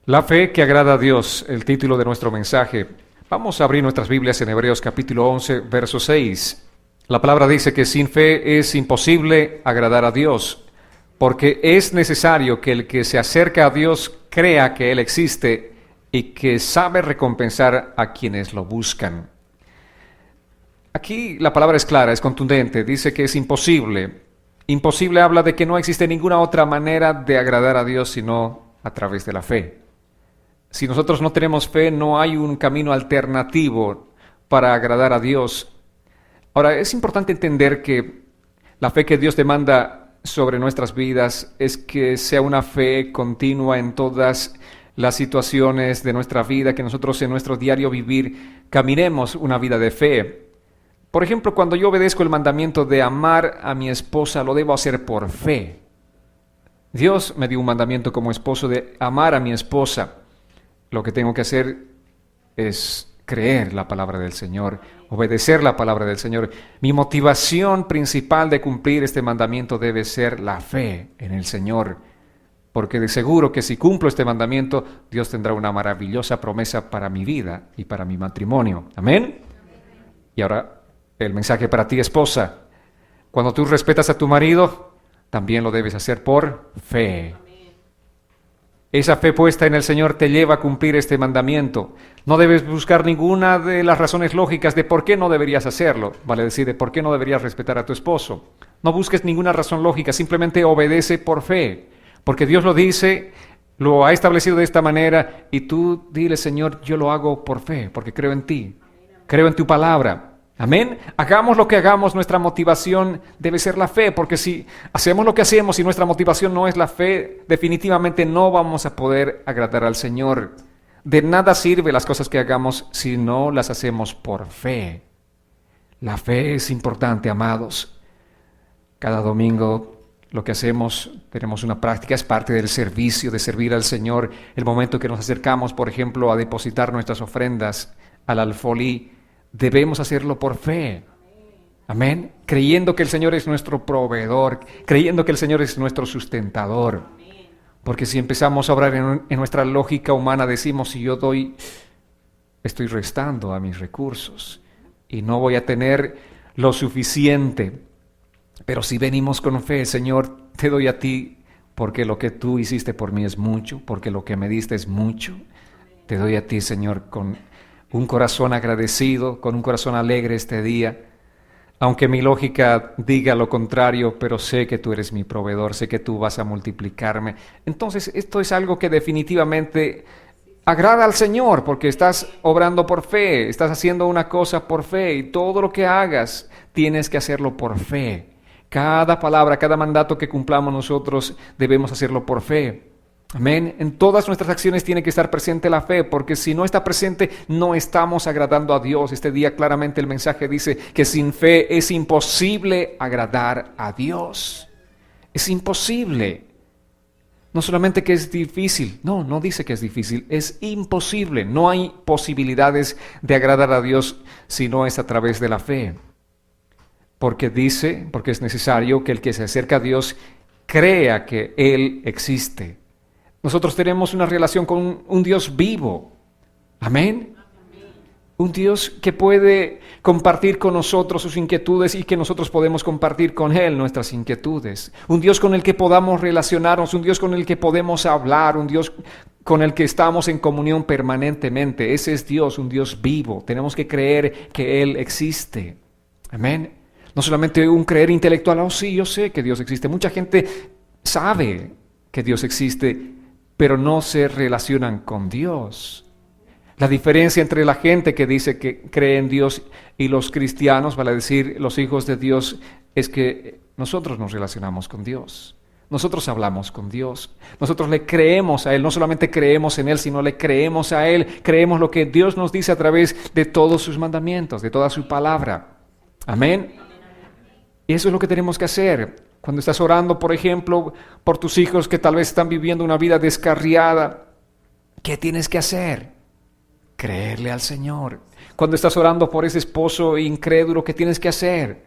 La fe que agrada a Dios, el título de nuestro mensaje. Vamos a abrir nuestras Biblias en Hebreos capítulo 11, verso 6. La palabra dice que sin fe es imposible agradar a Dios, porque es necesario que el que se acerca a Dios crea que Él existe y que sabe recompensar a quienes lo buscan. Aquí la palabra es clara, es contundente, dice que es imposible. Imposible habla de que no existe ninguna otra manera de agradar a Dios sino a través de la fe. Si nosotros no tenemos fe, no hay un camino alternativo para agradar a Dios. Ahora, es importante entender que la fe que Dios demanda sobre nuestras vidas es que sea una fe continua en todas las situaciones de nuestra vida, que nosotros en nuestro diario vivir caminemos una vida de fe. Por ejemplo, cuando yo obedezco el mandamiento de amar a mi esposa, lo debo hacer por fe. Dios me dio un mandamiento como esposo de amar a mi esposa. Lo que tengo que hacer es creer la palabra del Señor, obedecer la palabra del Señor. Mi motivación principal de cumplir este mandamiento debe ser la fe en el Señor, porque de seguro que si cumplo este mandamiento, Dios tendrá una maravillosa promesa para mi vida y para mi matrimonio. ¿Amén? Y ahora el mensaje para ti, esposa. Cuando tú respetas a tu marido, también lo debes hacer por fe. Esa fe puesta en el Señor te lleva a cumplir este mandamiento. No debes buscar ninguna de las razones lógicas de por qué no deberías hacerlo, vale decir, de por qué no deberías respetar a tu esposo. No busques ninguna razón lógica, simplemente obedece por fe, porque Dios lo dice, lo ha establecido de esta manera, y tú dile, Señor, yo lo hago por fe, porque creo en ti, creo en tu palabra. Amén. Hagamos lo que hagamos, nuestra motivación debe ser la fe, porque si hacemos lo que hacemos y nuestra motivación no es la fe, definitivamente no vamos a poder agradar al Señor. De nada sirve las cosas que hagamos si no las hacemos por fe. La fe es importante, amados. Cada domingo lo que hacemos, tenemos una práctica, es parte del servicio, de servir al Señor. El momento que nos acercamos, por ejemplo, a depositar nuestras ofrendas al alfolí, debemos hacerlo por fe. Amén. Creyendo que el Señor es nuestro proveedor, creyendo que el Señor es nuestro sustentador. Porque si empezamos a obrar en nuestra lógica humana, decimos, si yo doy, estoy restando a mis recursos y no voy a tener lo suficiente. Pero si venimos con fe, Señor, te doy a ti, porque lo que tú hiciste por mí es mucho, porque lo que me diste es mucho. Te doy a ti, Señor, con un corazón agradecido, con un corazón alegre este día, aunque mi lógica diga lo contrario, pero sé que tú eres mi proveedor, sé que tú vas a multiplicarme. Entonces, esto es algo que definitivamente agrada al Señor, porque estás obrando por fe, estás haciendo una cosa por fe, y todo lo que hagas tienes que hacerlo por fe. Cada palabra, cada mandato que cumplamos nosotros debemos hacerlo por fe. Amén. En todas nuestras acciones tiene que estar presente la fe, porque si no está presente, no estamos agradando a Dios. Este día claramente el mensaje dice que sin fe es imposible agradar a Dios. Es imposible. No solamente que es difícil, no dice que es difícil, es imposible. No hay posibilidades de agradar a Dios si no es a través de la fe. Porque es necesario que el que se acerca a Dios crea que Él existe. Nosotros tenemos una relación con un Dios vivo. Amén. Un Dios que puede compartir con nosotros sus inquietudes y que nosotros podemos compartir con Él nuestras inquietudes. Un Dios con el que podamos relacionarnos, un Dios con el que podemos hablar, un Dios con el que estamos en comunión permanentemente. Ese es Dios, un Dios vivo. Tenemos que creer que Él existe. Amén. No solamente un creer intelectual, oh sí, yo sé que Dios existe. Mucha gente sabe que Dios existe, pero no se relacionan con Dios. La diferencia entre la gente que dice que cree en Dios y los cristianos, vale decir, los hijos de Dios, es que nosotros nos relacionamos con Dios. Nosotros hablamos con Dios. Nosotros le creemos a Él. No solamente creemos en Él, sino le creemos a Él. Creemos lo que Dios nos dice a través de todos sus mandamientos, de toda su palabra. Amén. Y eso es lo que tenemos que hacer. Cuando estás orando, por ejemplo, por tus hijos que tal vez están viviendo una vida descarriada, ¿qué tienes que hacer? Creerle al Señor. Cuando estás orando por ese esposo incrédulo, ¿qué tienes que hacer?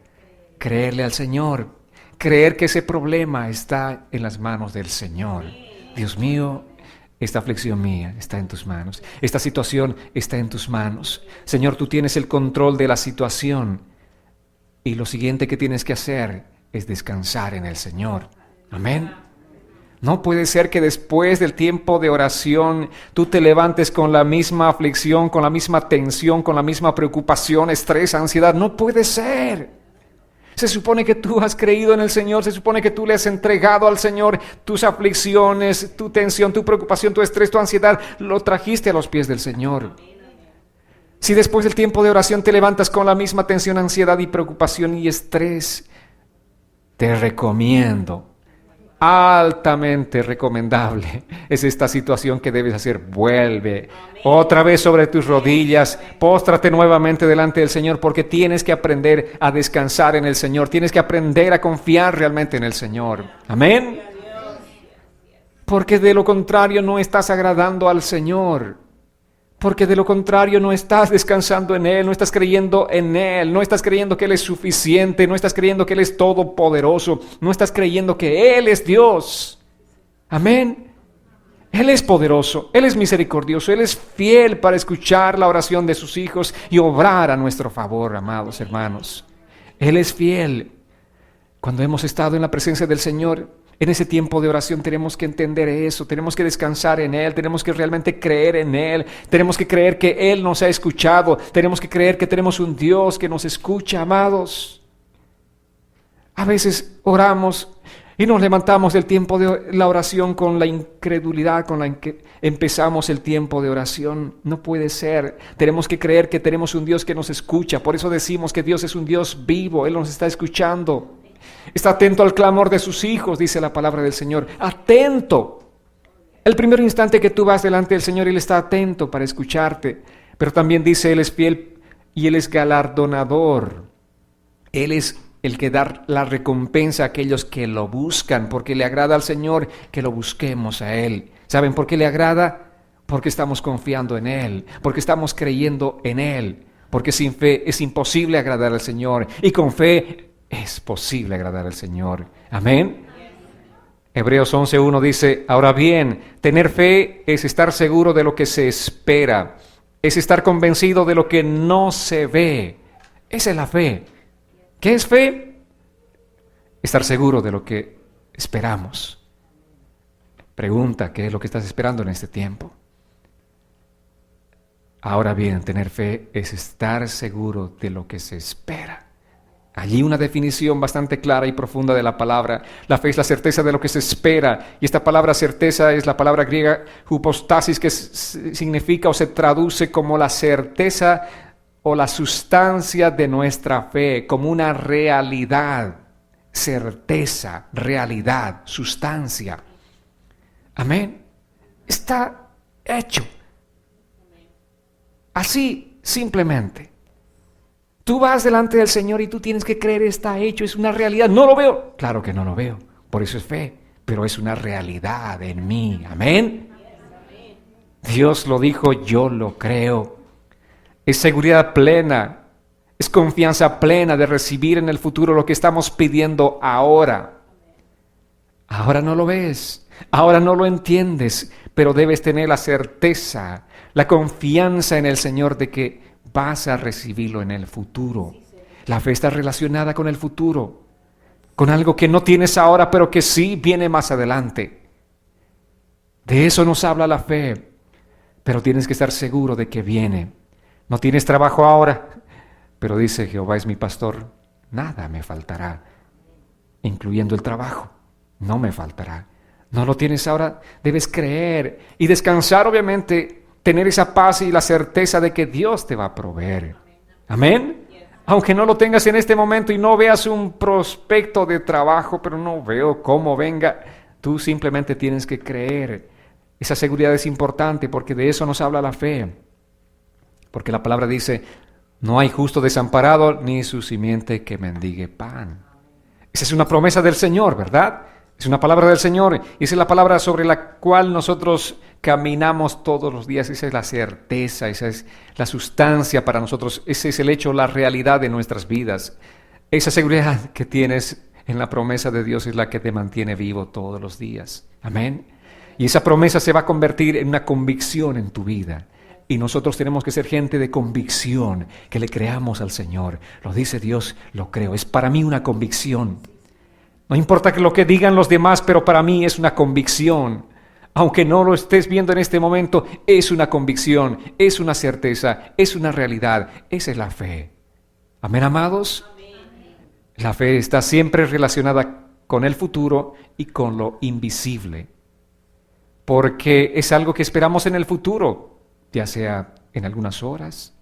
Creerle al Señor. Creer que ese problema está en las manos del Señor. Dios mío, esta aflicción mía está en tus manos. Esta situación está en tus manos. Señor, tú tienes el control de la situación. Y lo siguiente que tienes que hacer es descansar en el Señor. Amén. No puede ser que después del tiempo de oración tú te levantes con la misma aflicción, con la misma tensión, con la misma preocupación, estrés, ansiedad. No puede ser. Se supone que tú has creído en el Señor, se supone que tú le has entregado al Señor tus aflicciones, tu tensión, tu preocupación, tu estrés, tu ansiedad. Lo trajiste a los pies del Señor. Si después del tiempo de oración te levantas con la misma tensión, ansiedad y preocupación y estrés, te recomiendo, altamente recomendable, es esta situación que debes hacer. Vuelve otra vez sobre tus rodillas, póstrate nuevamente delante del Señor, porque tienes que aprender a descansar en el Señor, tienes que aprender a confiar realmente en el Señor. Amén. Porque de lo contrario no estás agradando al Señor. Porque de lo contrario no estás descansando en Él, no estás creyendo en Él, no estás creyendo que Él es suficiente, no estás creyendo que Él es todopoderoso, no estás creyendo que Él es Dios. Amén. Él es poderoso, Él es misericordioso, Él es fiel para escuchar la oración de sus hijos y obrar a nuestro favor, amados hermanos. Él es fiel. Cuando hemos estado en la presencia del Señor, en ese tiempo de oración tenemos que entender eso, tenemos que descansar en Él, tenemos que realmente creer en Él, tenemos que creer que Él nos ha escuchado, tenemos que creer que tenemos un Dios que nos escucha, amados. A veces oramos y nos levantamos del tiempo de la oración con la incredulidad con la que empezamos el tiempo de oración. No puede ser. Tenemos que creer que tenemos un Dios que nos escucha. Por eso decimos que Dios es un Dios vivo, Él nos está escuchando. Está atento al clamor de sus hijos, dice la palabra del Señor. Atento. El primer instante que tú vas delante del Señor, Él está atento para escucharte. Pero también dice, Él es fiel y Él es galardonador. Él es el que da la recompensa a aquellos que lo buscan, porque le agrada al Señor que lo busquemos a Él. ¿Saben por qué le agrada? Porque estamos confiando en Él, porque estamos creyendo en Él. Porque sin fe es imposible agradar al Señor, y con fe es posible agradar al Señor. Amén. Hebreos 11:1 dice, ahora bien, tener fe es estar seguro de lo que se espera, es estar convencido de lo que no se ve. Esa es la fe. ¿Qué es fe? Estar seguro de lo que esperamos. Pregunta, ¿qué es lo que estás esperando en este tiempo? Ahora bien, tener fe es estar seguro de lo que se espera. Allí una definición bastante clara y profunda de la palabra. La fe es la certeza de lo que se espera. Y esta palabra certeza es la palabra griega hypostasis, que significa o se traduce como la certeza o la sustancia de nuestra fe, como una realidad. Certeza, realidad, sustancia. Amén. Está hecho. Así, simplemente. Tú vas delante del Señor y tú tienes que creer, está hecho, es una realidad. No lo veo. Claro que no lo veo, por eso es fe, pero es una realidad en mí. Amén. Dios lo dijo, yo lo creo. Es seguridad plena, es confianza plena de recibir en el futuro lo que estamos pidiendo ahora. Ahora no lo ves, ahora no lo entiendes, pero debes tener la certeza, la confianza en el Señor de que vas a recibirlo en el futuro. La fe está relacionada con el futuro, con algo que no tienes ahora, pero que sí viene más adelante. De eso nos habla la fe, pero tienes que estar seguro de que viene. No tienes trabajo ahora, pero dice Jehová es mi pastor, nada me faltará, incluyendo el trabajo, no me faltará. No lo tienes ahora, debes creer y descansar, obviamente. Tener esa paz y la certeza de que Dios te va a proveer. Amén. Aunque no lo tengas en este momento y no veas un prospecto de trabajo, pero no veo cómo venga, tú simplemente tienes que creer. Esa seguridad es importante porque de eso nos habla la fe. Porque la palabra dice, no hay justo desamparado ni su simiente que mendigue pan. Esa es una promesa del Señor, ¿verdad? Es una palabra del Señor y esa es la palabra sobre la cual nosotros caminamos todos los días. Esa es la certeza, esa es la sustancia para nosotros, ese es el hecho, la realidad de nuestras vidas. Esa seguridad que tienes en la promesa de Dios es la que te mantiene vivo todos los días. Amén. Y esa promesa se va a convertir en una convicción en tu vida. Y nosotros tenemos que ser gente de convicción, que le creamos al Señor. Lo dice Dios, lo creo. Es para mí una convicción. No importa lo que digan los demás, pero para mí es una convicción. Aunque no lo estés viendo en este momento, es una convicción, es una certeza, es una realidad. Esa es la fe. Amén, amados. La fe está siempre relacionada con el futuro y con lo invisible. Porque es algo que esperamos en el futuro, ya sea en algunas horas,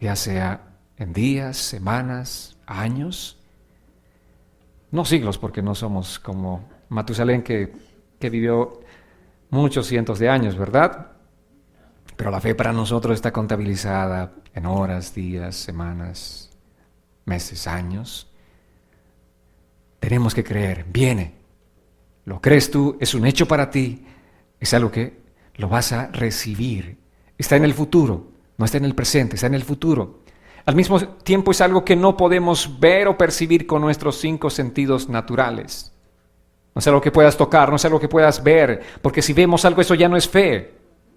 ya sea en días, semanas, años. No siglos, porque no somos como Matusalén que vivió muchos cientos de años, ¿verdad? Pero la fe para nosotros está contabilizada en horas, días, semanas, meses, años. Tenemos que creer, viene. ¿Lo crees tú? Es un hecho para ti. Es algo que lo vas a recibir. Está en el futuro, no está en el presente, está en el futuro. Al mismo tiempo es algo que no podemos ver o percibir con nuestros 5 sentidos naturales. No es algo que puedas tocar, no es algo que puedas ver, porque si vemos algo, eso ya no es fe.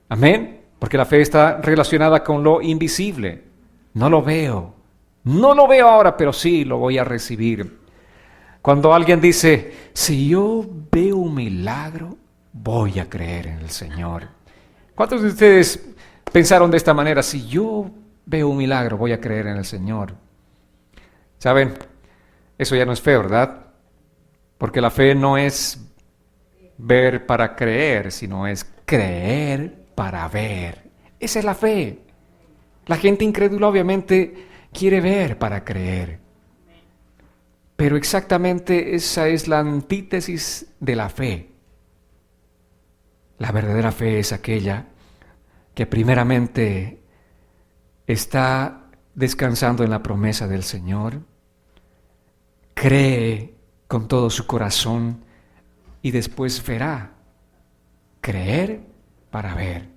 Amén. Porque la fe está relacionada con lo invisible. No lo veo ahora, pero sí lo voy a recibir. Cuando alguien dice, si yo veo un milagro, voy a creer en el Señor. ¿Cuántos de ustedes pensaron de esta manera? Si yo veo un milagro, voy a creer en el Señor. ¿Saben? Eso ya no es fe, ¿verdad? Porque la fe no es ver para creer, sino es creer para ver. Esa es la fe. La gente incrédula obviamente quiere ver para creer. Pero exactamente esa es la antítesis de la fe. La verdadera fe es aquella que primeramente está descansando en la promesa del Señor, cree con todo su corazón y después verá. Creer para ver,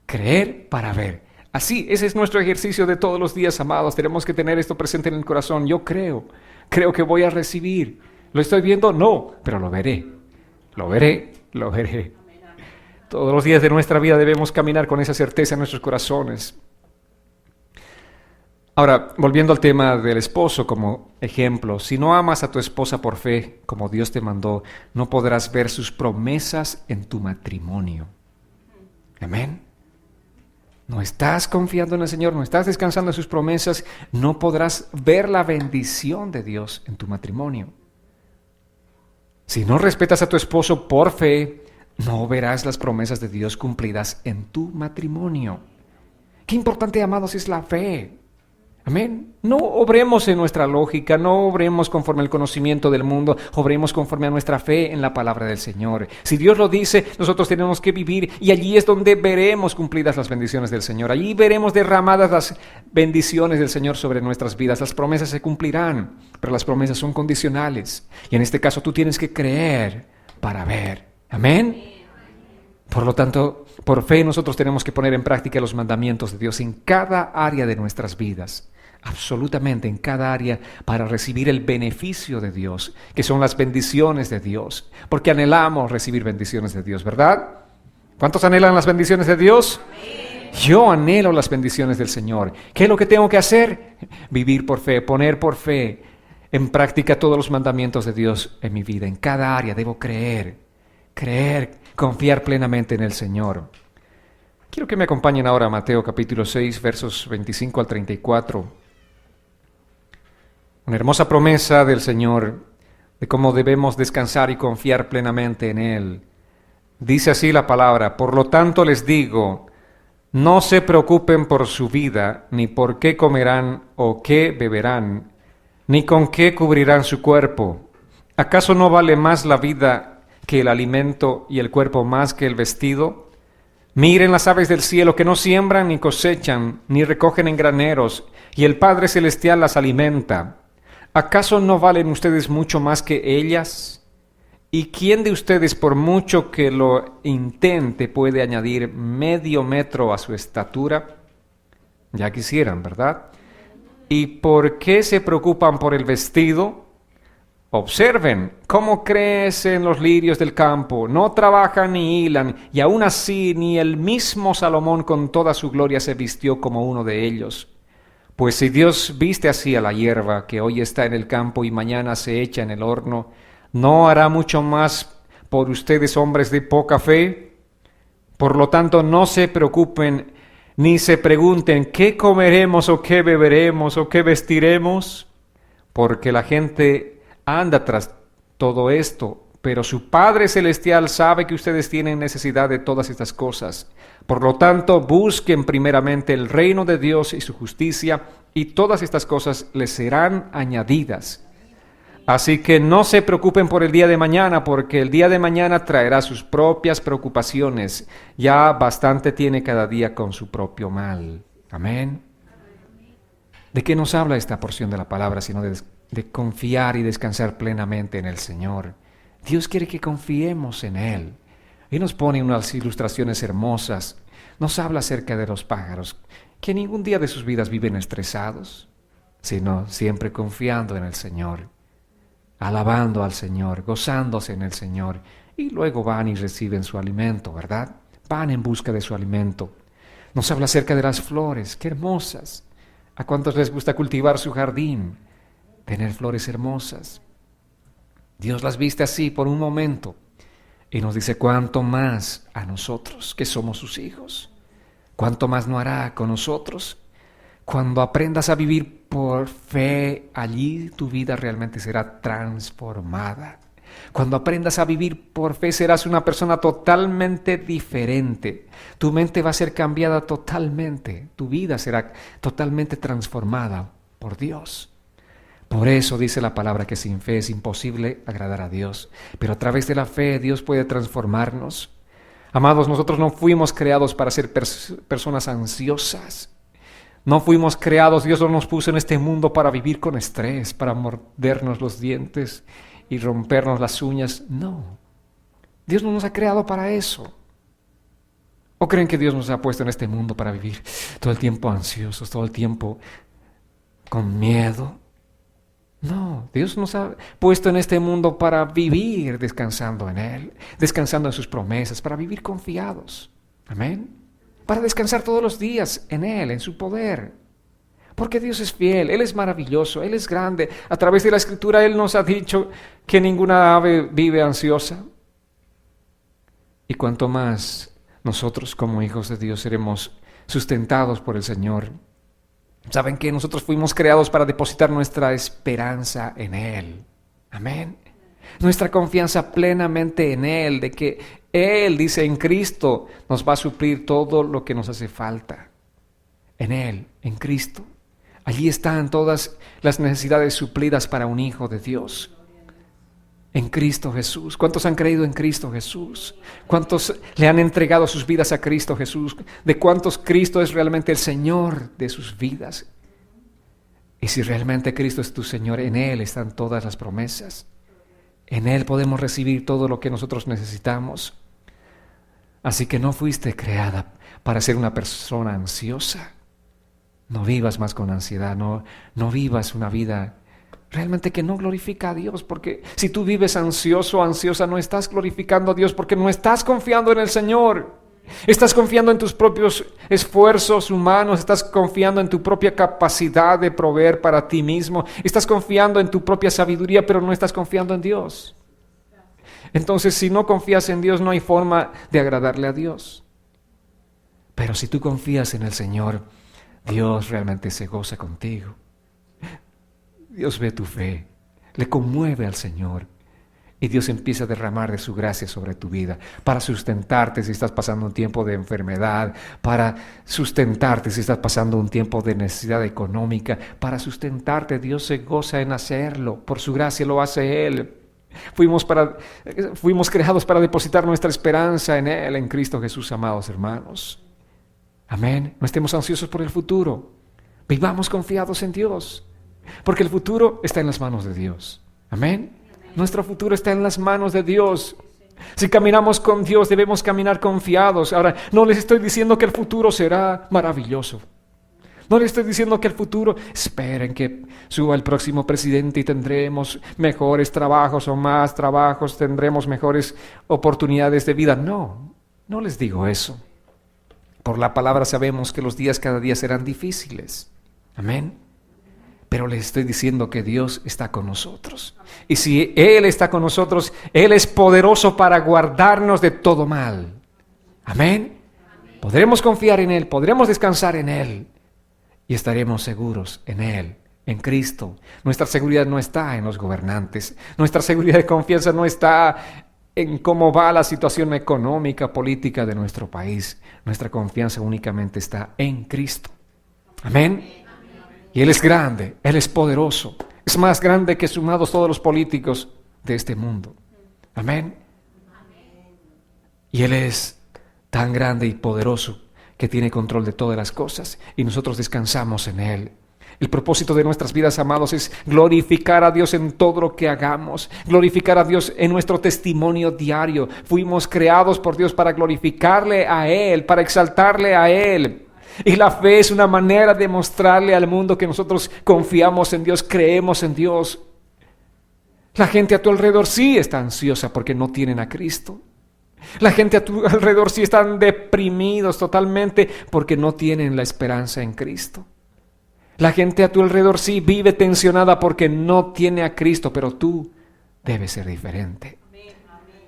creer para ver. Así, ese es nuestro ejercicio de todos los días, amados. Tenemos que tener esto presente en el corazón. Yo creo que voy a recibir. ¿Lo estoy viendo? No, pero lo veré. Lo veré. Todos los días de nuestra vida debemos caminar con esa certeza en nuestros corazones. Ahora, volviendo al tema del esposo como ejemplo, si no amas a tu esposa por fe, como Dios te mandó, no podrás ver sus promesas en tu matrimonio. Amén. No estás confiando en el Señor, no estás descansando en sus promesas, no podrás ver la bendición de Dios en tu matrimonio. Si no respetas a tu esposo por fe, no verás las promesas de Dios cumplidas en tu matrimonio. Qué importante, amados, es la fe. Amén. No obremos en nuestra lógica, no obremos conforme al conocimiento del mundo, obremos conforme a nuestra fe en la palabra del Señor. Si Dios lo dice, nosotros tenemos que vivir y allí es donde veremos cumplidas las bendiciones del Señor. Allí veremos derramadas las bendiciones del Señor sobre nuestras vidas. Las promesas se cumplirán, pero las promesas son condicionales. Y en este caso tú tienes que creer para ver. Amén. Por lo tanto, por fe nosotros tenemos que poner en práctica los mandamientos de Dios en cada área de nuestras vidas. Absolutamente en cada área para recibir el beneficio de Dios, que son las bendiciones de Dios, porque anhelamos recibir bendiciones de Dios, ¿verdad? ¿Cuántos anhelan las bendiciones de Dios? Amén. Yo anhelo las bendiciones del Señor. ¿Qué es lo que tengo que hacer? Vivir por fe, poner por fe en práctica todos los mandamientos de Dios en mi vida. En cada área debo creer, confiar plenamente en el Señor. Quiero que me acompañen ahora a Mateo capítulo 6, versos 25 al 34. Una hermosa promesa del Señor de cómo debemos descansar y confiar plenamente en Él. Dice así la palabra: por lo tanto les digo, no se preocupen por su vida, ni por qué comerán o qué beberán, ni con qué cubrirán su cuerpo. ¿Acaso no vale más la vida que el alimento y el cuerpo más que el vestido? Miren las aves del cielo, que no siembran ni cosechan, ni recogen en graneros, y el Padre Celestial las alimenta. ¿Acaso no valen ustedes mucho más que ellas? ¿Y quién de ustedes, por mucho que lo intente, puede añadir medio metro a su estatura? Ya quisieran, ¿verdad? ¿Y por qué se preocupan por el vestido? Observen cómo crecen los lirios del campo, no trabajan ni hilan, y aún así ni el mismo Salomón con toda su gloria se vistió como uno de ellos. Pues si Dios viste así a la hierba que hoy está en el campo y mañana se echa en el horno, ¿no hará mucho más por ustedes, hombres de poca fe? Por lo tanto, no se preocupen ni se pregunten qué comeremos o qué beberemos o qué vestiremos, porque la gente anda tras todo esto, pero su Padre Celestial sabe que ustedes tienen necesidad de todas estas cosas. Por lo tanto, busquen primeramente el reino de Dios y su justicia, y todas estas cosas les serán añadidas. Así que no se preocupen por el día de mañana, porque el día de mañana traerá sus propias preocupaciones. Ya bastante tiene cada día con su propio mal. Amén. ¿De qué nos habla esta porción de la palabra, sino de confiar y descansar plenamente en el Señor? Dios quiere que confiemos en Él. Y nos pone unas ilustraciones hermosas. Nos habla acerca de los pájaros, que ningún día de sus vidas viven estresados, sino siempre confiando en el Señor, alabando al Señor, gozándose en el Señor, y luego van y reciben su alimento, ¿verdad? Van en busca de su alimento. Nos habla acerca de las flores, qué hermosas. ¿A cuántos les gusta cultivar su jardín? Tener flores hermosas. Dios las viste así por un momento y nos dice cuánto más a nosotros que somos sus hijos. Cuánto más no hará con nosotros. Cuando aprendas a vivir por fe, allí tu vida realmente será transformada. Cuando aprendas a vivir por fe, serás una persona totalmente diferente. Tu mente va a ser cambiada totalmente. Tu vida será totalmente transformada por Dios. Por eso dice la palabra que sin fe es imposible agradar a Dios. Pero a través de la fe Dios puede transformarnos. Amados, nosotros no fuimos creados para ser personas ansiosas. No fuimos creados, Dios no nos puso en este mundo para vivir con estrés, para mordernos los dientes y rompernos las uñas. No, Dios no nos ha creado para eso. ¿O creen que Dios nos ha puesto en este mundo para vivir todo el tiempo ansiosos, todo el tiempo con miedo? No, Dios nos ha puesto en este mundo para vivir descansando en Él, descansando en sus promesas, para vivir confiados. Amén. Para descansar todos los días en Él, en su poder. Porque Dios es fiel, Él es maravilloso, Él es grande. A través de la Escritura Él nos ha dicho que ninguna ave vive ansiosa. Y cuanto más nosotros como hijos de Dios seremos sustentados por el Señor. ¿Saben que nosotros fuimos creados para depositar nuestra esperanza en Él? Amén. Nuestra confianza plenamente en Él, de que Él, dice, en Cristo nos va a suplir todo lo que nos hace falta. En Él, en Cristo. Allí están todas las necesidades suplidas para un hijo de Dios. En Cristo Jesús. ¿Cuántos han creído en Cristo Jesús? ¿Cuántos le han entregado sus vidas a Cristo Jesús? ¿De cuántos Cristo es realmente el Señor de sus vidas? Y si realmente Cristo es tu Señor, en Él están todas las promesas. En Él podemos recibir todo lo que nosotros necesitamos. Así que no fuiste creada para ser una persona ansiosa. No vivas más con ansiedad, no vivas una vida realmente que no glorifica a Dios, porque si tú vives ansioso o ansiosa, no estás glorificando a Dios, porque no estás confiando en el Señor. Estás confiando en tus propios esfuerzos humanos, estás confiando en tu propia capacidad de proveer para ti mismo, estás confiando en tu propia sabiduría, pero no estás confiando en Dios. Entonces, si no confías en Dios, no hay forma de agradarle a Dios. Pero si tú confías en el Señor, Dios realmente se goza contigo. Dios ve tu fe, le conmueve al Señor y Dios empieza a derramar de su gracia sobre tu vida para sustentarte si estás pasando un tiempo de enfermedad, para sustentarte si estás pasando un tiempo de necesidad económica, para sustentarte. Dios se goza en hacerlo, por su gracia lo hace Él. Fuimos creados para depositar nuestra esperanza en Él, en Cristo Jesús, amados hermanos. Amén. No estemos ansiosos por el futuro, vivamos confiados en Dios. Porque el futuro está en las manos de Dios. Amén. Nuestro futuro está en las manos de Dios. Si caminamos con Dios, debemos caminar confiados. Ahora, no les estoy diciendo que el futuro será maravilloso. No le estoy diciendo que el futuro, esperen que suba el próximo presidente y tendremos mejores trabajos o más trabajos, tendremos mejores oportunidades de vida. No, no les digo eso. Por la palabra sabemos que los días cada día serán difíciles. Amén. Pero les estoy diciendo que Dios está con nosotros. Y si Él está con nosotros, Él es poderoso para guardarnos de todo mal. Amén. Podremos confiar en Él, podremos descansar en Él. Y estaremos seguros en Él, en Cristo. Nuestra seguridad no está en los gobernantes. Nuestra seguridad de confianza no está en cómo va la situación económica, política de nuestro país. Nuestra confianza únicamente está en Cristo. Amén. Y Él es grande, Él es poderoso. Es más grande que sumados todos los políticos de este mundo. Amén. Y Él es tan grande y poderoso que tiene control de todas las cosas y nosotros descansamos en Él. El propósito de nuestras vidas, amados, es glorificar a Dios en todo lo que hagamos, glorificar a Dios en nuestro testimonio diario. Fuimos creados por Dios para glorificarle a Él, para exaltarle a Él. Y la fe es una manera de mostrarle al mundo que nosotros confiamos en Dios, creemos en Dios. La gente a tu alrededor sí está ansiosa porque no tienen a Cristo. La gente a tu alrededor sí están deprimidos totalmente porque no tienen la esperanza en Cristo. La gente a tu alrededor sí vive tensionada porque no tiene a Cristo, pero tú debes ser diferente.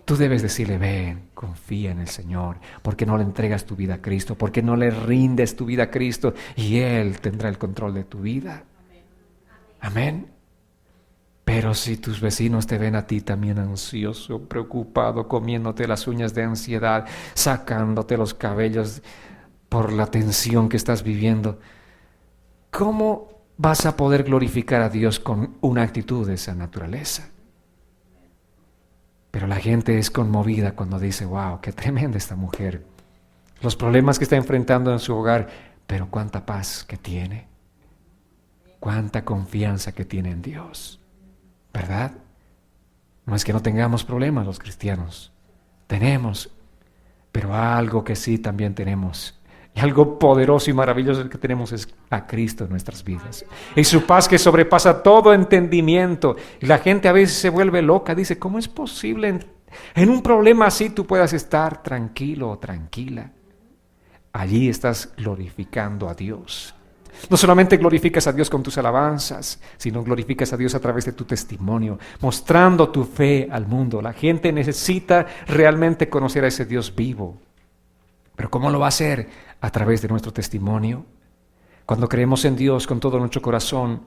Tú debes decirle, ven, confía en el Señor, porque no le entregas tu vida a Cristo, porque no le rindes tu vida a Cristo y Él tendrá el control de tu vida. Amén. Pero si tus vecinos te ven a ti también ansioso, preocupado, comiéndote las uñas de ansiedad, sacándote los cabellos por la tensión que estás viviendo, ¿cómo vas a poder glorificar a Dios con una actitud de esa naturaleza? Pero la gente es conmovida cuando dice, wow, qué tremenda esta mujer. Los problemas que está enfrentando en su hogar, pero cuánta paz que tiene. Cuánta confianza que tiene en Dios. ¿Verdad? No es que no tengamos problemas los cristianos. Tenemos. Pero algo que sí también tenemos. Y algo poderoso y maravilloso que tenemos es a Cristo en nuestras vidas. Y su paz que sobrepasa todo entendimiento. Y la gente a veces se vuelve loca. Dice, ¿cómo es posible en un problema así tú puedas estar tranquilo o tranquila? Allí estás glorificando a Dios. No solamente glorificas a Dios con tus alabanzas, sino glorificas a Dios a través de tu testimonio, mostrando tu fe al mundo. La gente necesita realmente conocer a ese Dios vivo. Pero ¿cómo lo va a hacer? A través de nuestro testimonio. Cuando creemos en Dios con todo nuestro corazón,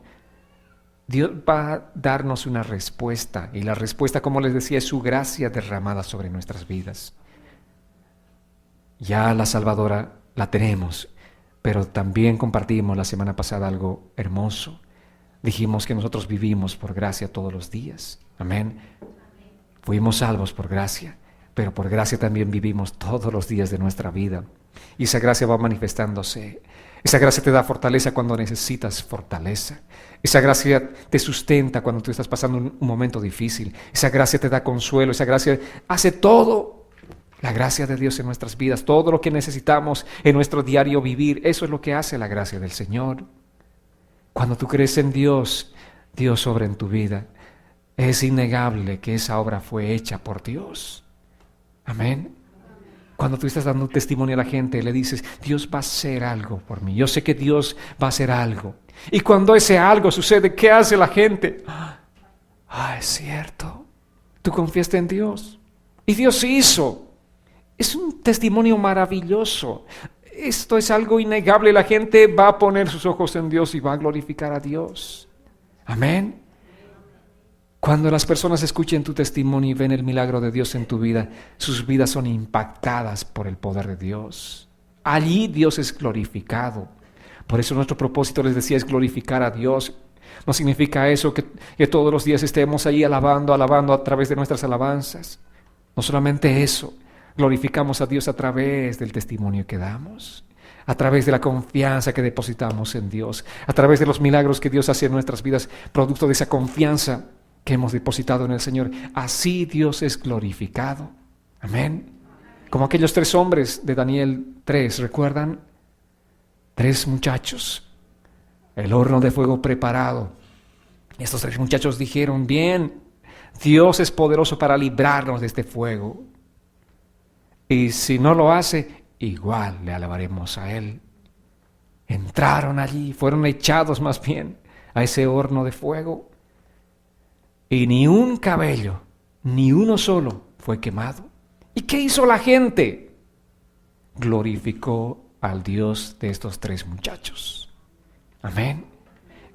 Dios va a darnos una respuesta. Y la respuesta, como les decía, es su gracia derramada sobre nuestras vidas. Ya la Salvadora la tenemos. Pero también compartimos la semana pasada algo hermoso. Dijimos que nosotros vivimos por gracia todos los días. Amén. Fuimos salvos por gracia, pero por gracia también vivimos todos los días de nuestra vida. Y esa gracia va manifestándose. Esa gracia te da fortaleza cuando necesitas fortaleza. Esa gracia te sustenta cuando tú estás pasando un momento difícil. Esa gracia te da consuelo. Esa gracia hace todo. La gracia de Dios en nuestras vidas, todo lo que necesitamos en nuestro diario vivir, eso es lo que hace la gracia del Señor. Cuando tú crees en Dios, Dios obra en tu vida. Es innegable que esa obra fue hecha por Dios. Amén. Cuando tú estás dando un testimonio a la gente, le dices, Dios va a hacer algo por mí. Yo sé que Dios va a hacer algo. Y cuando ese algo sucede, ¿qué hace la gente? Es cierto. Tú confiaste en Dios. Y Dios hizo. Es un testimonio maravilloso. Esto es algo innegable. La gente va a poner sus ojos en Dios y va a glorificar a Dios. Amén. Cuando las personas escuchen tu testimonio y ven el milagro de Dios en tu vida, sus vidas son impactadas por el poder de Dios. Allí Dios es glorificado. Por eso nuestro propósito, les decía, es glorificar a Dios. No significa eso que todos los días estemos ahí alabando a través de nuestras alabanzas. No solamente eso. Glorificamos a Dios a través del testimonio que damos, a través de la confianza que depositamos en Dios, a través de los milagros que Dios hace en nuestras vidas, producto de esa confianza que hemos depositado en el Señor. Así Dios es glorificado. Amén. Como aquellos 3 hombres de Daniel 3, ¿recuerdan? 3 muchachos el horno de fuego preparado. Estos 3 muchachos dijeron, bien, Dios es poderoso para librarnos de este fuego. Y si no lo hace, igual le alabaremos a Él. Entraron allí, fueron echados más bien a ese horno de fuego. Y ni un cabello, ni uno solo fue quemado. ¿Y qué hizo la gente? Glorificó al Dios de estos 3 muchachos. Amén.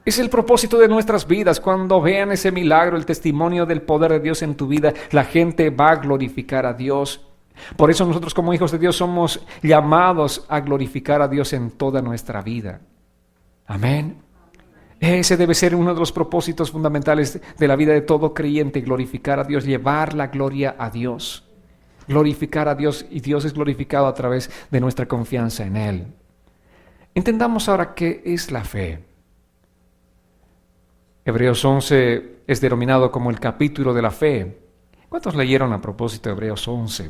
Es el propósito de nuestras vidas. Cuando vean ese milagro, el testimonio del poder de Dios en tu vida, la gente va a glorificar a Dios. Por eso nosotros como hijos de Dios somos llamados a glorificar a Dios en toda nuestra vida. Amén. Ese debe ser uno de los propósitos fundamentales de la vida de todo creyente, glorificar a Dios, llevar la gloria a Dios. Glorificar a Dios, y Dios es glorificado a través de nuestra confianza en Él. Entendamos ahora qué es la fe. Hebreos 11 es denominado como el capítulo de la fe. ¿Cuántos leyeron a propósito de Hebreos 11?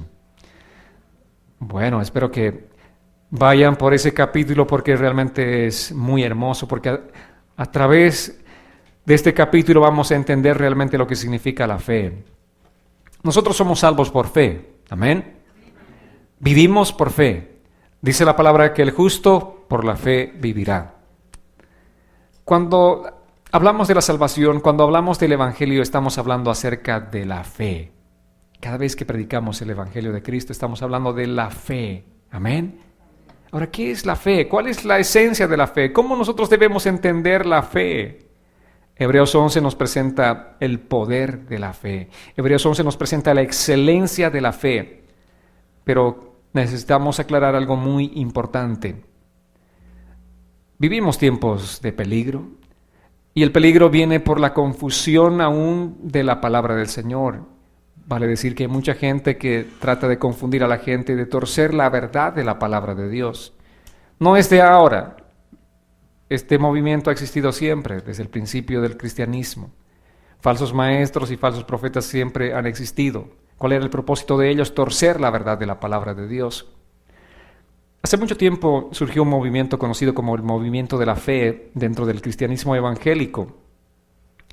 Bueno, espero que vayan por ese capítulo porque realmente es muy hermoso, porque a través de este capítulo vamos a entender realmente lo que significa la fe. Nosotros somos salvos por fe, amén. Vivimos por fe. Dice la palabra que el justo por la fe vivirá. Cuando hablamos de la salvación, cuando hablamos del Evangelio, estamos hablando acerca de la fe. Cada vez que predicamos el Evangelio de Cristo, estamos hablando de la fe. Amén. Ahora, ¿qué es la fe? ¿Cuál es la esencia de la fe? ¿Cómo nosotros debemos entender la fe? Hebreos 11 nos presenta el poder de la fe. Hebreos 11 nos presenta la excelencia de la fe. Pero necesitamos aclarar algo muy importante. Vivimos tiempos de peligro. Y el peligro viene por la confusión aún de la palabra del Señor. Vale decir que hay mucha gente que trata de confundir a la gente y de torcer la verdad de la palabra de Dios. No es de ahora. Este movimiento ha existido siempre, desde el principio del cristianismo. Falsos maestros y falsos profetas siempre han existido. ¿Cuál era el propósito de ellos? Torcer la verdad de la palabra de Dios. Hace mucho tiempo surgió un movimiento conocido como el movimiento de la fe dentro del cristianismo evangélico.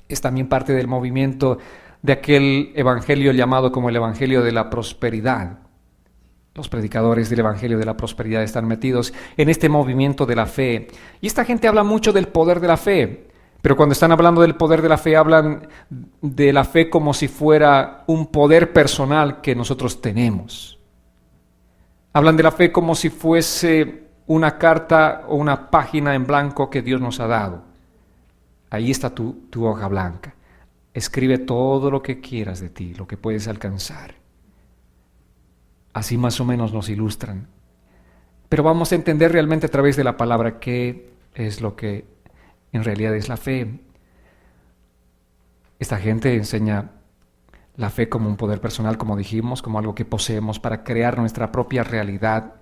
Es también parte del movimiento de aquel evangelio llamado como el evangelio de la prosperidad. Los predicadores del evangelio de la prosperidad están metidos en este movimiento de la fe. Y esta gente habla mucho del poder de la fe, pero cuando están hablando del poder de la fe, hablan de la fe como si fuera un poder personal que nosotros tenemos. Hablan de la fe como si fuese una carta o una página en blanco que Dios nos ha dado. Ahí está tu hoja blanca. Escribe todo lo que quieras de ti, lo que puedes alcanzar. Así más o menos nos ilustran. Pero vamos a entender realmente a través de la palabra qué es lo que en realidad es la fe. Esta gente enseña la fe como un poder personal, como dijimos, como algo que poseemos para crear nuestra propia realidad,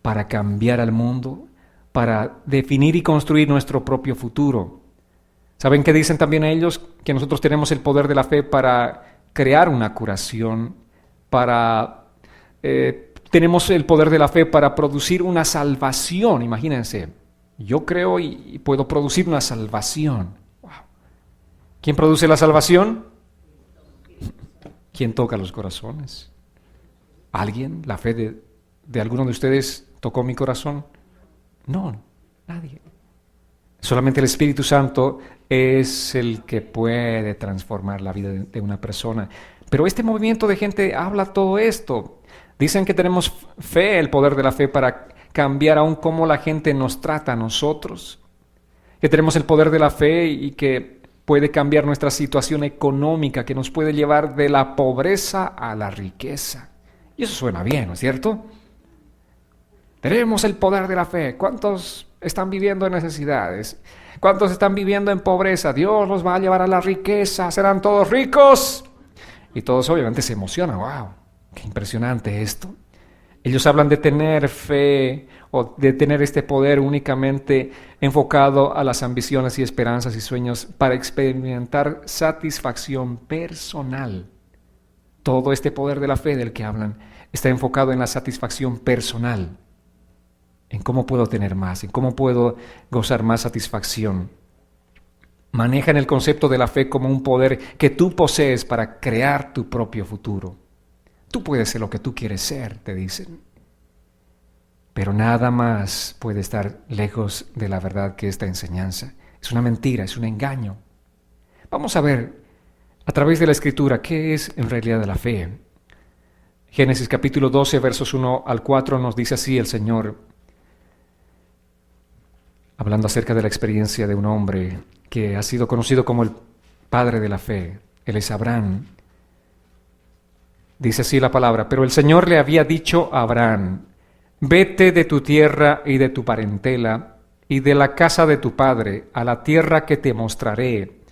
para cambiar al mundo, para definir y construir nuestro propio futuro. ¿Saben qué dicen también ellos? Que nosotros tenemos el poder de la fe para crear una curación, tenemos el poder de la fe para producir una salvación. Imagínense, yo creo y puedo producir una salvación. Wow. ¿Quién produce la salvación? ¿Quién toca los corazones? ¿Alguien? ¿La fe de alguno de ustedes tocó mi corazón? No, nadie. Solamente el Espíritu Santo es el que puede transformar la vida de una persona. Pero este movimiento de gente habla todo esto. Dicen que tenemos fe, el poder de la fe para cambiar aún cómo la gente nos trata a nosotros. Que tenemos el poder de la fe y que puede cambiar nuestra situación económica, que nos puede llevar de la pobreza a la riqueza. Y eso suena bien, ¿no es cierto? Tenemos el poder de la fe. ¿Cuántos están viviendo en necesidades? ¿Cuántos están viviendo en pobreza? Dios los va a llevar a la riqueza, serán todos ricos. Y todos obviamente se emocionan. ¡Wow! ¡Qué impresionante esto! Ellos hablan de tener fe o de tener este poder únicamente enfocado a las ambiciones y esperanzas y sueños para experimentar satisfacción personal. Todo este poder de la fe del que hablan está enfocado en la satisfacción personal. en cómo puedo tener más, en cómo puedo gozar más satisfacción. Manejan el concepto de la fe como un poder que tú posees para crear tu propio futuro. Tú puedes ser lo que tú quieres ser, te dicen. Pero nada más puede estar lejos de la verdad que esta enseñanza. Es una mentira, es un engaño. Vamos a ver a través de la Escritura qué es en realidad la fe. Génesis capítulo 12, versos 1 al 4 nos dice así el Señor, hablando acerca de la experiencia de un hombre que ha sido conocido como el padre de la fe. Él es Abraham. Dice así la palabra: pero el Señor le había dicho a Abraham: vete de tu tierra y de tu parentela y de la casa de tu padre a la tierra que te mostraré.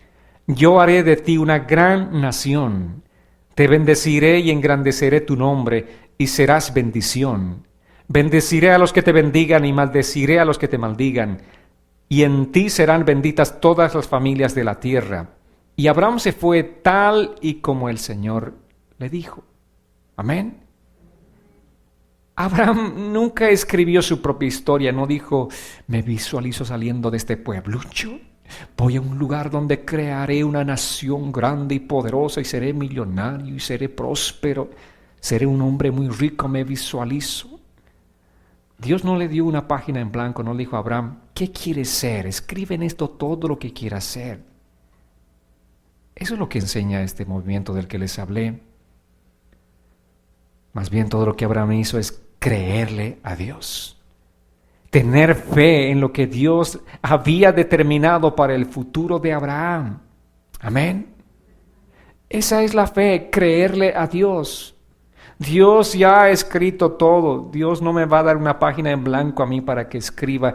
Yo haré de ti una gran nación. Te bendeciré y engrandeceré tu nombre y serás bendición. Bendeciré a los que te bendigan y maldeciré a los que te maldigan. Y en ti serán benditas todas las familias de la tierra. Y Abraham se fue tal y como el Señor le dijo. Amén. Abraham nunca escribió su propia historia, no dijo: me visualizo saliendo de este pueblucho, voy a un lugar donde crearé una nación grande y poderosa y seré millonario y seré próspero, seré un hombre muy rico, me visualizo. Dios no le dio una página en blanco, no le dijo a Abraham: ¿qué quieres ser? Escribe en esto todo lo que quieras ser. Eso es lo que enseña este movimiento del que les hablé. Más bien todo lo que Abraham hizo es creerle a Dios. Tener fe en lo que Dios había determinado para el futuro de Abraham. Amén. Esa es la fe, creerle a Dios. Dios ya ha escrito todo. Dios no me va a dar una página en blanco a mí para que escriba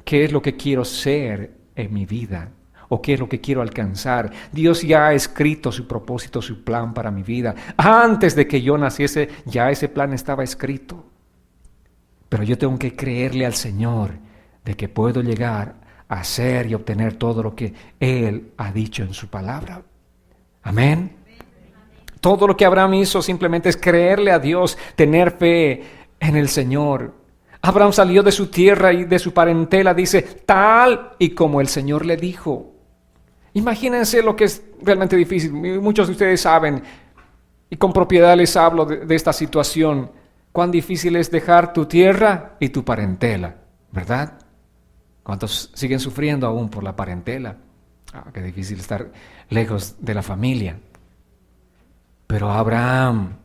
qué es lo que quiero ser en mi vida o qué es lo que quiero alcanzar. Dios ya ha escrito su propósito, su plan para mi vida. Antes de que yo naciese, ya ese plan estaba escrito. Pero yo tengo que creerle al Señor de que puedo llegar a ser y obtener todo lo que Él ha dicho en su palabra. Amén. Todo lo que Abraham hizo simplemente es creerle a Dios, tener fe en el Señor. Abraham salió de su tierra y de su parentela, dice, tal y como el Señor le dijo. Imagínense lo que es realmente difícil. Muchos de ustedes saben, y con propiedad les hablo de esta situación, cuán difícil es dejar tu tierra y tu parentela, ¿verdad? ¿Cuántos siguen sufriendo aún por la parentela? Qué difícil estar lejos de la familia. Pero Abraham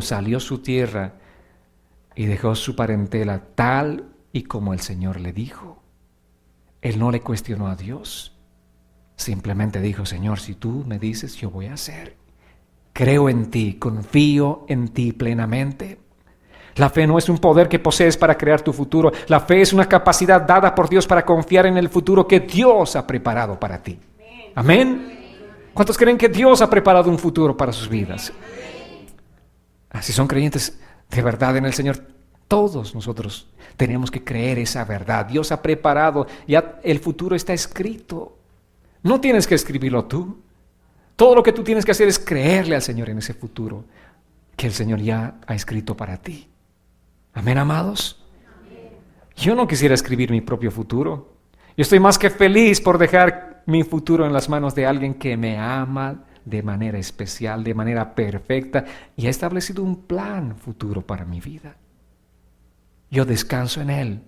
salió su tierra y dejó su parentela tal y como el Señor le dijo. Él no le cuestionó a Dios. Simplemente dijo: Señor, si tú me dices, yo voy a hacer. Creo en ti, confío en ti plenamente. La fe no es un poder que posees para crear tu futuro. La fe es una capacidad dada por Dios para confiar en el futuro que Dios ha preparado para ti. Amén. ¿Cuántos creen que Dios ha preparado un futuro para sus vidas? Si son creyentes de verdad en el Señor, todos nosotros tenemos que creer esa verdad. Dios ha preparado, ya el futuro está escrito. No tienes que escribirlo tú. Todo lo que tú tienes que hacer es creerle al Señor en ese futuro que el Señor ya ha escrito para ti. Amén, amados. Yo no quisiera escribir mi propio futuro. Yo estoy más que feliz por dejar mi futuro en las manos de alguien que me ama de manera especial, de manera perfecta, y ha establecido un plan futuro para mi vida. Yo descanso en Él,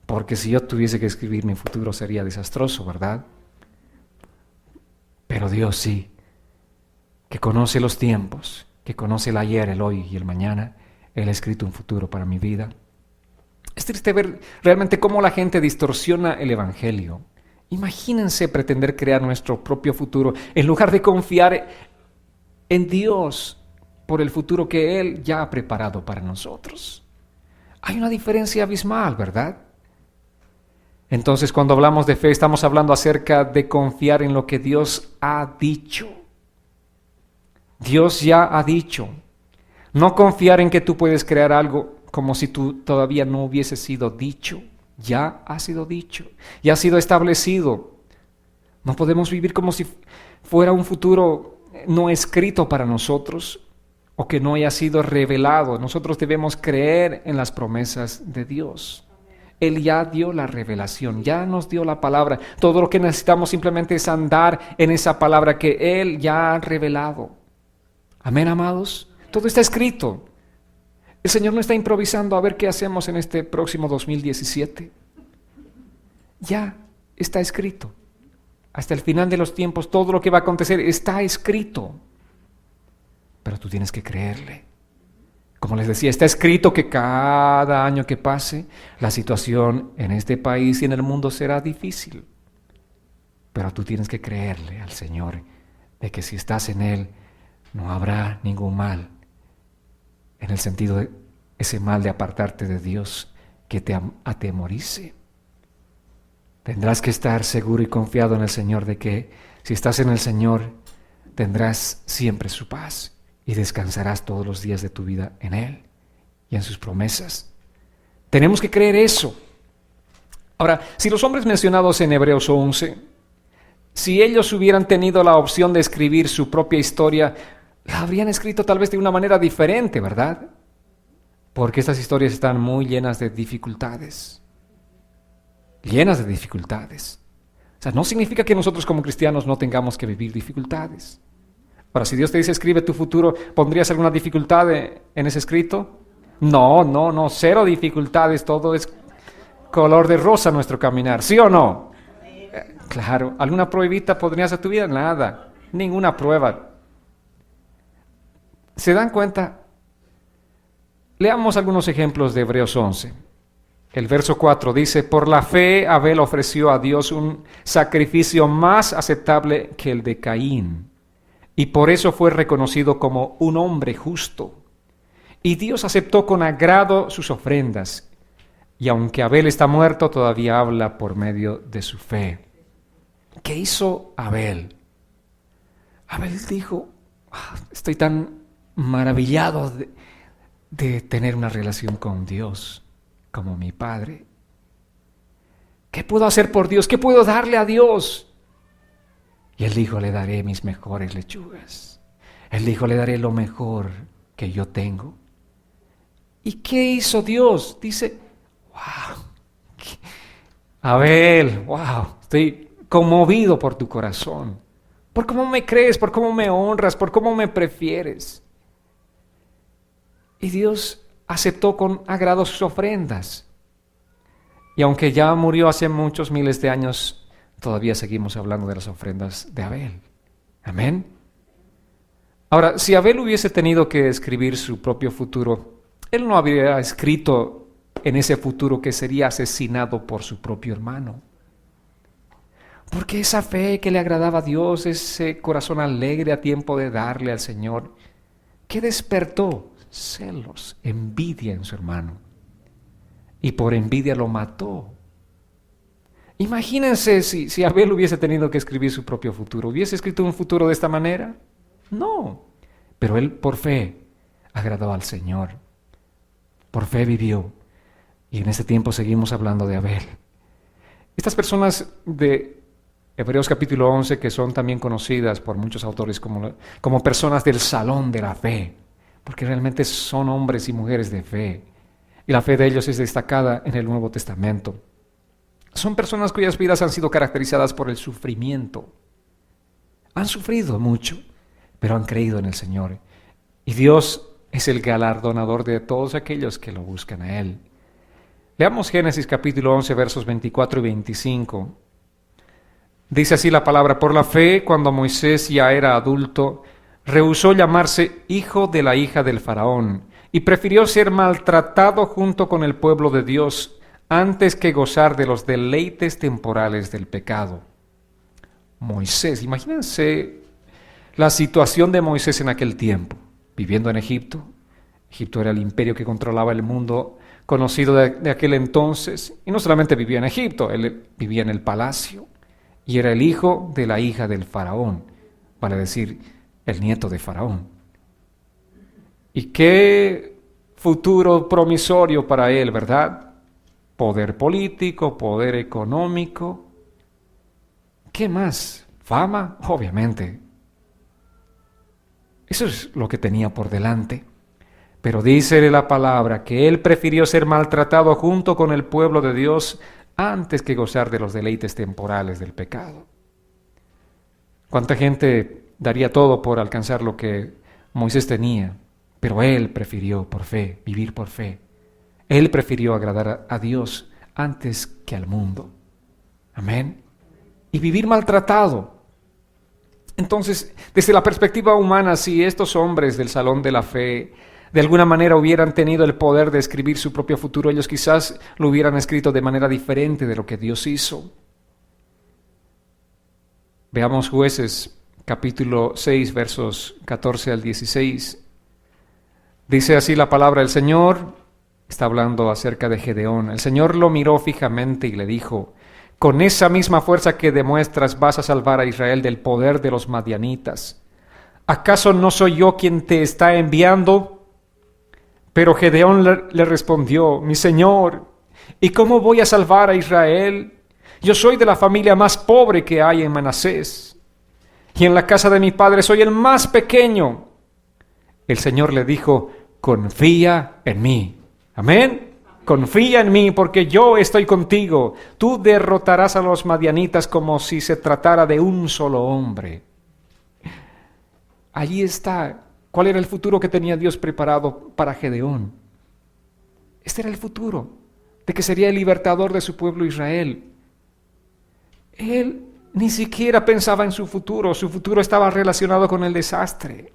porque si yo tuviese que escribir mi futuro sería desastroso, ¿verdad? Pero Dios sí, que conoce los tiempos, que conoce el ayer, el hoy y el mañana, Él ha escrito un futuro para mi vida. Es triste ver realmente cómo la gente distorsiona el Evangelio. Imagínense pretender crear nuestro propio futuro en lugar de confiar en Dios por el futuro que Él ya ha preparado para nosotros. Hay una diferencia abismal, ¿verdad? Entonces, cuando hablamos de fe, estamos hablando acerca de confiar en lo que Dios ha dicho. Dios ya ha dicho. No confiar en que tú puedes crear algo como si tú todavía no hubiese sido dicho. Ya ha sido dicho, ya ha sido establecido. No podemos vivir como si fuera un futuro no escrito para nosotros o que no haya sido revelado. Nosotros debemos creer en las promesas de Dios. Él ya dio la revelación, ya nos dio la palabra. Todo lo que necesitamos simplemente es andar en esa palabra que Él ya ha revelado. Amén, amados. Todo está escrito. El Señor no está improvisando a ver qué hacemos en este próximo 2017. Ya está escrito. Hasta el final de los tiempos, todo lo que va a acontecer está escrito. Pero tú tienes que creerle. Como les decía, está escrito que cada año que pase, la situación en este país y en el mundo será difícil. Pero tú tienes que creerle al Señor de que si estás en Él, no habrá ningún mal. En el sentido de ese mal de apartarte de Dios que te atemorice. Tendrás que estar seguro y confiado en el Señor de que si estás en el Señor, tendrás siempre su paz y descansarás todos los días de tu vida en Él y en sus promesas. Tenemos que creer eso. Ahora, si los hombres mencionados en Hebreos 11, si ellos hubieran tenido la opción de escribir su propia historia, la habrían escrito tal vez de una manera diferente, ¿verdad? Porque estas historias están muy llenas de dificultades. Llenas de dificultades. O sea, no significa que nosotros como cristianos no tengamos que vivir dificultades. Ahora, si Dios te dice escribe tu futuro, ¿pondrías alguna dificultad en ese escrito? No, cero dificultades, todo es color de rosa nuestro caminar, ¿sí o no? Claro, ¿alguna pruebita podrías a tu vida? Nada, ninguna prueba. ¿Se dan cuenta? Leamos algunos ejemplos de Hebreos 11. El verso 4 dice, por la fe Abel ofreció a Dios un sacrificio más aceptable que el de Caín, y por eso fue reconocido como un hombre justo. Y Dios aceptó con agrado sus ofrendas, y aunque Abel está muerto, todavía habla por medio de su fe. ¿Qué hizo Abel? Abel dijo, estoy tan maravillado de tener una relación con Dios como mi Padre. ¿Qué puedo hacer por Dios? ¿Qué puedo darle a Dios? Y él dijo, le daré mis mejores lechugas. Él dijo, le daré lo mejor que yo tengo. ¿Y qué hizo Dios? Dice, wow, Abel, wow, estoy conmovido por tu corazón, por cómo me crees, por cómo me honras, por cómo me prefieres. Y Dios aceptó con agrado sus ofrendas. Y aunque ya murió hace muchos miles de años, todavía seguimos hablando de las ofrendas de Abel. Amén. Ahora, si Abel hubiese tenido que escribir su propio futuro, él no habría escrito en ese futuro que sería asesinado por su propio hermano. Porque esa fe que le agradaba a Dios, ese corazón alegre a tiempo de darle al Señor, ¿qué despertó? Celos, envidia en su hermano. Y por envidia lo mató. Imagínense si Abel hubiese tenido que escribir su propio futuro. ¿Hubiese escrito un futuro de esta manera? No. Pero él por fe agradó al Señor. Por fe vivió. Y en este tiempo seguimos hablando de Abel. Estas personas de Hebreos capítulo 11, que son también conocidas por muchos autores como personas del salón de la fe, porque realmente son hombres y mujeres de fe, y la fe de ellos es destacada en el Nuevo Testamento. Son personas cuyas vidas han sido caracterizadas por el sufrimiento. Han sufrido mucho, pero han creído en el Señor. Y Dios es el galardonador de todos aquellos que lo buscan a Él. Leamos Génesis capítulo 11, versos 24 y 25. Dice así la palabra: por la fe, cuando Moisés ya era adulto, rehusó llamarse hijo de la hija del faraón y prefirió ser maltratado junto con el pueblo de Dios antes que gozar de los deleites temporales del pecado. Moisés, imagínense la situación de Moisés en aquel tiempo, viviendo en Egipto. Egipto era el imperio que controlaba el mundo conocido de aquel entonces, y no solamente vivía en Egipto, él vivía en el palacio y era el hijo de la hija del faraón, vale decir, el nieto de Faraón. Y qué futuro promisorio para él, ¿verdad? Poder político, poder económico. ¿Qué más? Fama, obviamente. Eso es lo que tenía por delante. Pero dice la palabra que él prefirió ser maltratado junto con el pueblo de Dios antes que gozar de los deleites temporales del pecado. ¿Cuánta gente daría todo por alcanzar lo que Moisés tenía? Pero él prefirió por fe, vivir por fe. Él prefirió agradar a Dios antes que al mundo. Amén. Y vivir maltratado. Entonces, desde la perspectiva humana, si estos hombres del salón de la fe de alguna manera hubieran tenido el poder de escribir su propio futuro, ellos quizás lo hubieran escrito de manera diferente de lo que Dios hizo. Veamos Jueces, capítulo 6, versos 14 al 16. Dice así la palabra del Señor, está hablando acerca de Gedeón. El Señor lo miró fijamente y le dijo: con esa misma fuerza que demuestras vas a salvar a Israel del poder de los madianitas. ¿Acaso no soy yo quien te está enviando? Pero Gedeón le respondió: mi Señor, ¿y cómo voy a salvar a Israel? Yo soy de la familia más pobre que hay en Manasés, y en la casa de mi padre soy el más pequeño. El Señor le dijo: confía en mí. Amén. Confía en mí, porque yo estoy contigo. Tú derrotarás a los madianitas como si se tratara de un solo hombre. Allí está. ¿Cuál era el futuro que tenía Dios preparado para Gedeón? Este era el futuro, de que sería el libertador de su pueblo Israel. Él ni siquiera pensaba en su futuro estaba relacionado con el desastre,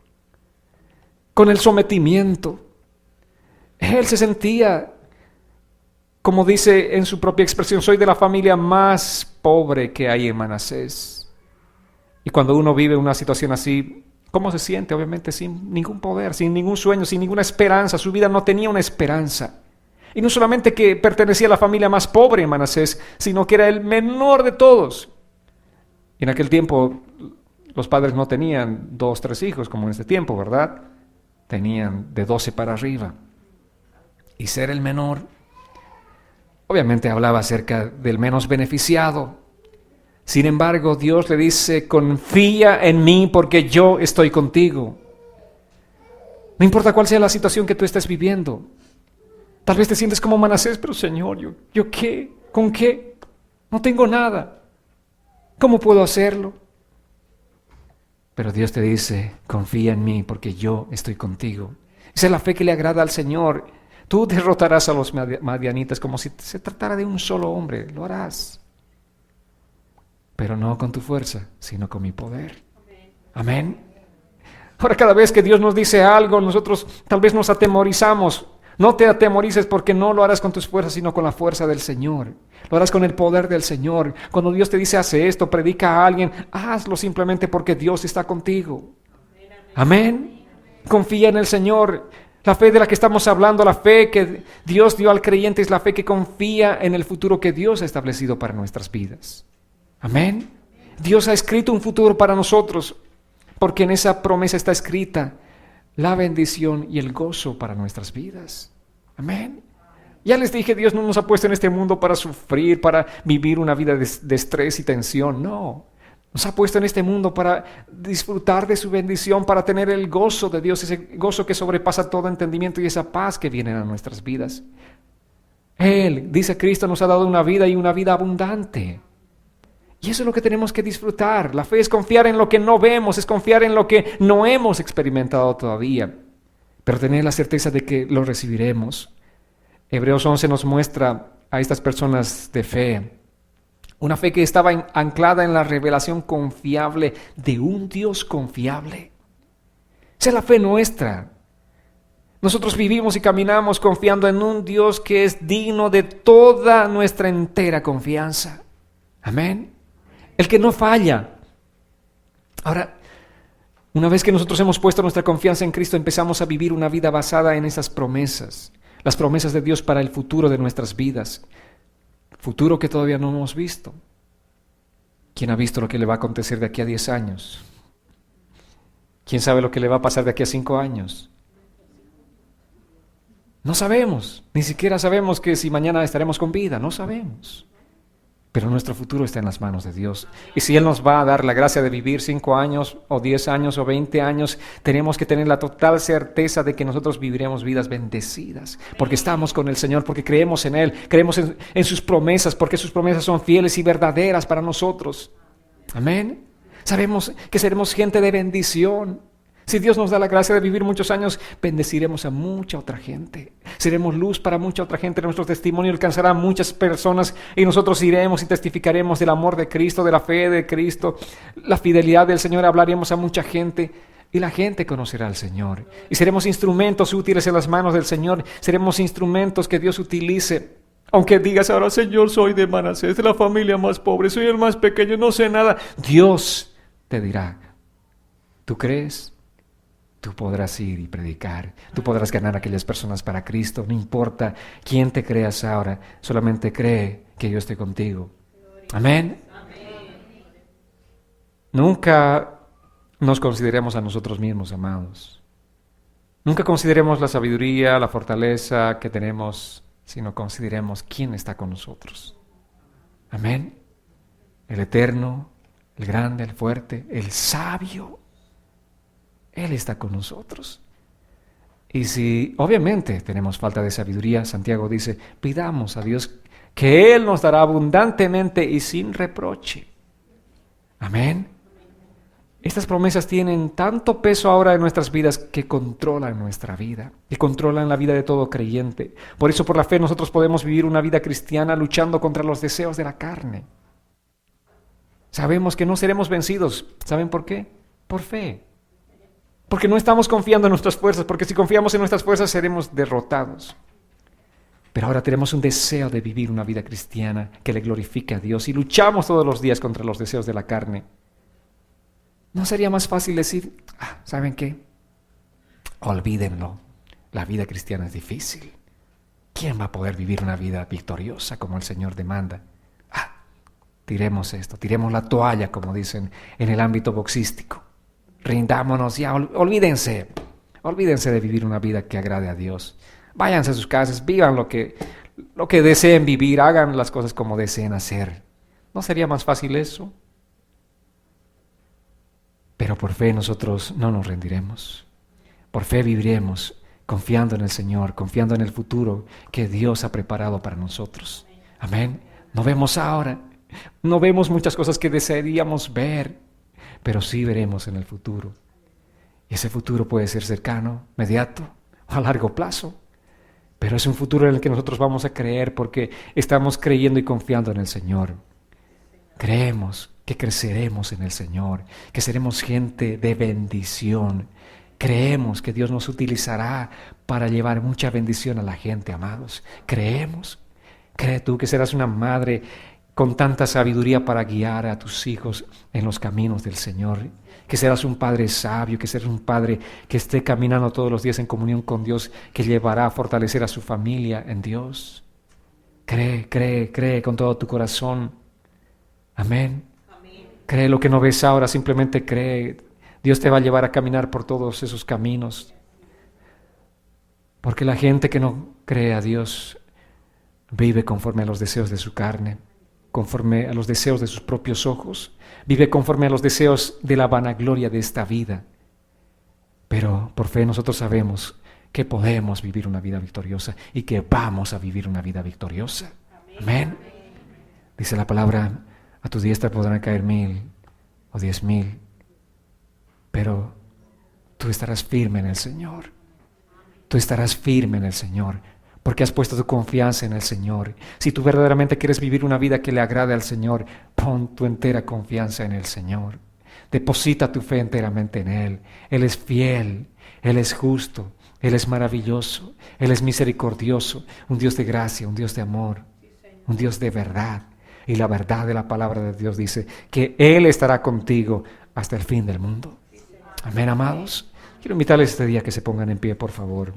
con el sometimiento. Él se sentía, como dice en su propia expresión, soy de la familia más pobre que hay en Manasés. Y cuando uno vive una situación así, ¿cómo se siente? Obviamente sin ningún poder, sin ningún sueño, sin ninguna esperanza. Su vida no tenía una esperanza. Y no solamente que pertenecía a la familia más pobre en Manasés, sino que era el menor de todos. Y en aquel tiempo los padres no tenían 2, 3 hijos como en este tiempo, ¿verdad? Tenían de 12 para arriba. Y ser el menor, obviamente hablaba acerca del menos beneficiado. Sin embargo, Dios le dice: confía en mí porque yo estoy contigo. No importa cuál sea la situación que tú estés viviendo. Tal vez te sientes como Manasés, pero Señor, ¿yo qué? ¿Con qué? No tengo nada. ¿Cómo puedo hacerlo? Pero Dios te dice: confía en mí porque yo estoy contigo. Esa es la fe que le agrada al Señor. Tú derrotarás a los madianitas como si se tratara de un solo hombre. Lo harás. Pero no con tu fuerza, sino con mi poder. Amén. Ahora, cada vez que Dios nos dice algo, nosotros tal vez nos atemorizamos. No te atemorices, porque no lo harás con tus fuerzas, sino con la fuerza del Señor. Lo harás con el poder del Señor. Cuando Dios te dice: hace esto, predica a alguien, hazlo simplemente porque Dios está contigo. Amén. Confía en el Señor. La fe de la que estamos hablando, la fe que Dios dio al creyente, es la fe que confía en el futuro que Dios ha establecido para nuestras vidas. Amén. Dios ha escrito un futuro para nosotros, porque en esa promesa está escrita la bendición y el gozo para nuestras vidas. Amén. Ya les dije, Dios no nos ha puesto en este mundo para sufrir, para vivir una vida de estrés y tensión. No. Nos ha puesto en este mundo para disfrutar de su bendición, para tener el gozo de Dios, ese gozo que sobrepasa todo entendimiento y esa paz que viene a nuestras vidas. Él, dice Cristo, nos ha dado una vida y una vida abundante. Y eso es lo que tenemos que disfrutar. La fe es confiar en lo que no vemos, es confiar en lo que no hemos experimentado todavía, pero tener la certeza de que lo recibiremos. Hebreos 11 nos muestra a estas personas de fe, una fe que estaba anclada en la revelación confiable de un Dios confiable. Esa es la fe nuestra. Nosotros vivimos y caminamos confiando en un Dios que es digno de toda nuestra entera confianza. Amén. El que no falla. Ahora, una vez que nosotros hemos puesto nuestra confianza en Cristo, empezamos a vivir una vida basada en esas promesas. Las promesas de Dios para el futuro de nuestras vidas. Futuro que todavía no hemos visto. ¿Quién ha visto lo que le va a acontecer de aquí a 10 años? ¿Quién sabe lo que le va a pasar de aquí a 5 años? No sabemos. Ni siquiera sabemos que si mañana estaremos con vida. No sabemos. pero nuestro futuro está en las manos de Dios. Y si Él nos va a dar la gracia de vivir 5 años, o 10 años, o 20 años, tenemos que tener la total certeza de que nosotros viviremos vidas bendecidas, porque estamos con el Señor, porque creemos en Él, creemos en sus promesas, porque sus promesas son fieles y verdaderas para nosotros. Amén. Sabemos que seremos gente de bendición. Si Dios nos da la gracia de vivir muchos años, bendeciremos a mucha otra gente. Seremos luz para mucha otra gente. Nuestro testimonio alcanzará a muchas personas y nosotros iremos y testificaremos del amor de Cristo, de la fe de Cristo, la fidelidad del Señor. Hablaremos a mucha gente y la gente conocerá al Señor. Y seremos instrumentos útiles en las manos del Señor. Seremos instrumentos que Dios utilice. Aunque digas ahora, Señor, soy de Manasés, de la familia más pobre, soy el más pequeño, no sé nada. Dios te dirá, ¿tú crees? Tú podrás ir y predicar, tú podrás ganar a aquellas personas para Cristo, no importa quién te creas ahora, solamente cree que yo estoy contigo. Amén. Nunca nos consideremos a nosotros mismos, amados. Nunca consideremos la sabiduría, la fortaleza que tenemos, sino consideremos quién está con nosotros. Amén. El eterno, el grande, el fuerte, el sabio. Él está con nosotros. Y si obviamente tenemos falta de sabiduría, Santiago dice, pidamos a Dios que Él nos dará abundantemente y sin reproche. Amén. Estas promesas tienen tanto peso ahora en nuestras vidas que controlan nuestra vida, que controlan la vida de todo creyente. Por eso por la fe nosotros podemos vivir una vida cristiana luchando contra los deseos de la carne. Sabemos que no seremos vencidos. ¿Saben por qué? Por fe. Porque no estamos confiando en nuestras fuerzas, porque si confiamos en nuestras fuerzas seremos derrotados. Pero ahora tenemos un deseo de vivir una vida cristiana que le glorifique a Dios y luchamos todos los días contra los deseos de la carne. ¿No sería más fácil decir, ¿saben qué? Olvídenlo, la vida cristiana es difícil. ¿Quién va a poder vivir una vida victoriosa como el Señor demanda? Tiremos esto, tiremos la toalla, como dicen en el ámbito boxístico. Rindámonos ya, olvídense de vivir una vida que agrade a Dios. Váyanse a sus casas, vivan lo que deseen vivir, hagan las cosas como deseen hacer. ¿No sería más fácil eso? Pero por fe nosotros no nos rendiremos. Por fe viviremos confiando en el Señor, confiando en el futuro que Dios ha preparado para nosotros. Amén. No vemos ahora, no vemos muchas cosas que desearíamos ver, pero sí veremos en el futuro. Y ese futuro puede ser cercano, inmediato o a largo plazo. Pero es un futuro en el que nosotros vamos a creer porque estamos creyendo y confiando en el Señor. Creemos que creceremos en el Señor, que seremos gente de bendición. Creemos que Dios nos utilizará para llevar mucha bendición a la gente, amados. Creemos. Cree tú que serás una madre con tanta sabiduría para guiar a tus hijos en los caminos del Señor, que serás un padre sabio, que serás un padre que esté caminando todos los días en comunión con Dios, que llevará a fortalecer a su familia en Dios. Cree con todo tu corazón. Amén. Cree lo que no ves ahora, simplemente cree. Dios te va a llevar a caminar por todos esos caminos. Porque la gente que no cree a Dios vive conforme a los deseos de su carne, conforme a los deseos de sus propios ojos, vive conforme a los deseos de la vanagloria de esta vida. Pero por fe nosotros sabemos que podemos vivir una vida victoriosa y que vamos a vivir una vida victoriosa. Amén. Dice la palabra, a tu diestra podrán caer 1,000 o 10,000, pero tú estarás firme en el Señor. Tú estarás firme en el Señor, porque has puesto tu confianza en el Señor. Si tú verdaderamente quieres vivir una vida que le agrade al Señor, pon tu entera confianza en el Señor. Deposita tu fe enteramente en Él. Él es fiel, Él es justo, Él es maravilloso, Él es misericordioso, un Dios de gracia, un Dios de amor, un Dios de verdad. Y la verdad de la palabra de Dios dice que Él estará contigo hasta el fin del mundo. Amén, amados. Quiero invitarles este día a que se pongan en pie, por favor.